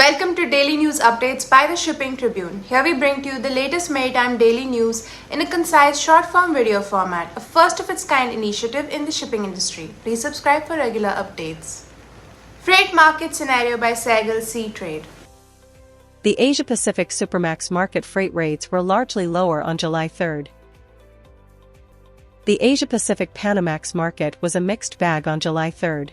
Welcome to Daily News Updates by the Shipping Tribune. Here we bring to you the latest maritime daily news in a concise short-form video format, a first-of-its-kind initiative in the shipping industry. Please subscribe for regular updates. Freight Market Scenario by Saigal SeaTrade. The Asia-Pacific Supramax market freight rates were largely lower on July 3rd. The Asia-Pacific Panamax market was a mixed bag on July 3rd.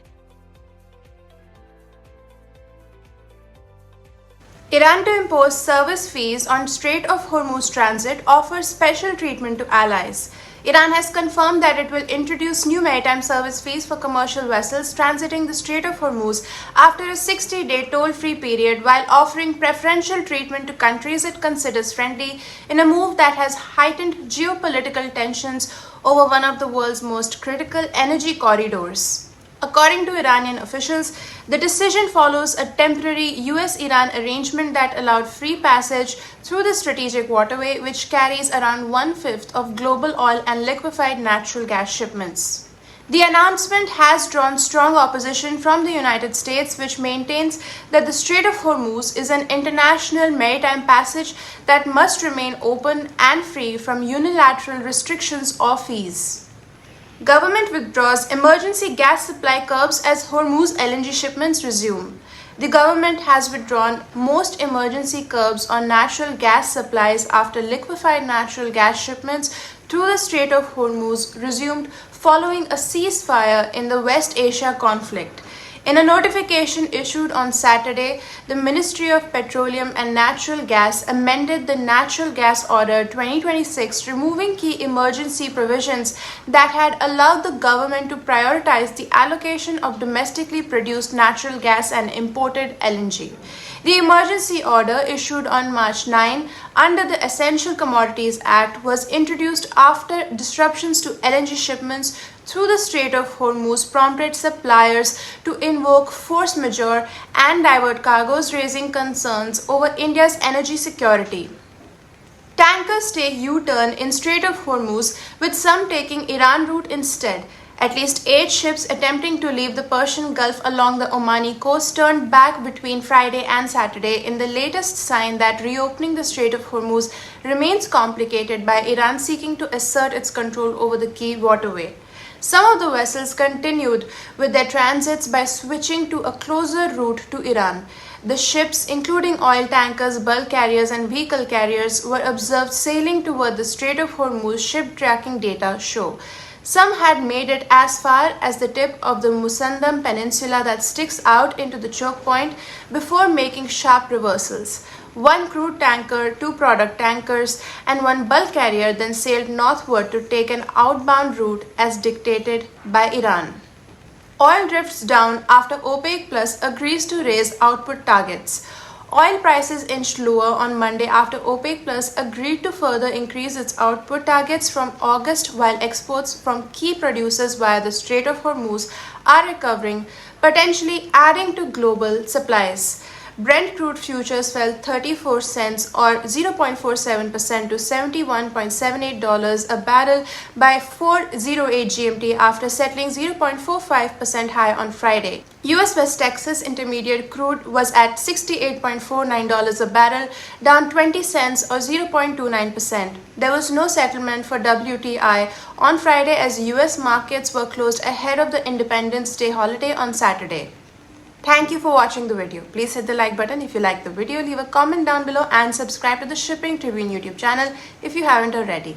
Iran to impose service fees on Strait of Hormuz transit offers special treatment to allies. Iran has confirmed that it will introduce new maritime service fees for commercial vessels transiting the Strait of Hormuz after a 60-day toll-free period, while offering preferential treatment to countries it considers friendly in a move that has heightened geopolitical tensions over one of the world's most critical energy corridors. According to Iranian officials, the decision follows a temporary US-Iran arrangement that allowed free passage through the strategic waterway, which carries around one-fifth of global oil and liquefied natural gas shipments. The announcement has drawn strong opposition from the United States, which maintains that the Strait of Hormuz is an international maritime passage that must remain open and free from unilateral restrictions or fees. Government withdraws emergency gas supply curbs as Hormuz LNG shipments resume. The government has withdrawn most emergency curbs on natural gas supplies after liquefied natural gas shipments through the Strait of Hormuz resumed following a ceasefire in the West Asia conflict. In a notification issued on Saturday, the Ministry of Petroleum and Natural Gas amended the Natural Gas Order 2026, removing key emergency provisions that had allowed the government to prioritize the allocation of domestically produced natural gas and imported LNG. The emergency order, issued on March 9 under the Essential Commodities Act, was introduced after disruptions to LNG shipments through the Strait of Hormuz prompted suppliers to invoke force majeure and divert cargoes, raising concerns over India's energy security. Tankers take U-turn in Strait of Hormuz, with some taking Iran route instead. At least 8 ships attempting to leave the Persian Gulf along the Omani coast turned back between Friday and Saturday, in the latest sign that reopening the Strait of Hormuz remains complicated by Iran seeking to assert its control over the key waterway. Some of the vessels continued with their transits by switching to a closer route to Iran. The ships, including oil tankers, bulk carriers, and vehicle carriers, were observed sailing toward the Strait of Hormuz, ship tracking data show. Some had made it as far as the tip of the Musandam Peninsula that sticks out into the choke point before making sharp reversals. 1 crude tanker, 2 product tankers, and 1 bulk carrier then sailed northward to take an outbound route as dictated by Iran. Oil drifts down after OPEC Plus agrees to raise output targets. Oil prices inched lower on Monday after OPEC Plus agreed to further increase its output targets from August, while exports from key producers via the Strait of Hormuz are recovering, potentially adding to global supplies. Brent crude futures fell 34 cents or 0.47% to $71.78 a barrel by 4:08 GMT after settling 0.45% high on Friday. US West Texas Intermediate crude was at $68.49 a barrel, down 20 cents or 0.29%. There was no settlement for WTI on Friday as US markets were closed ahead of the Independence Day holiday on Saturday. Thank you for watching the video. Please hit the like button if you liked the video, leave a comment down below, and subscribe to the Shipping Tribune YouTube channel if you haven't already.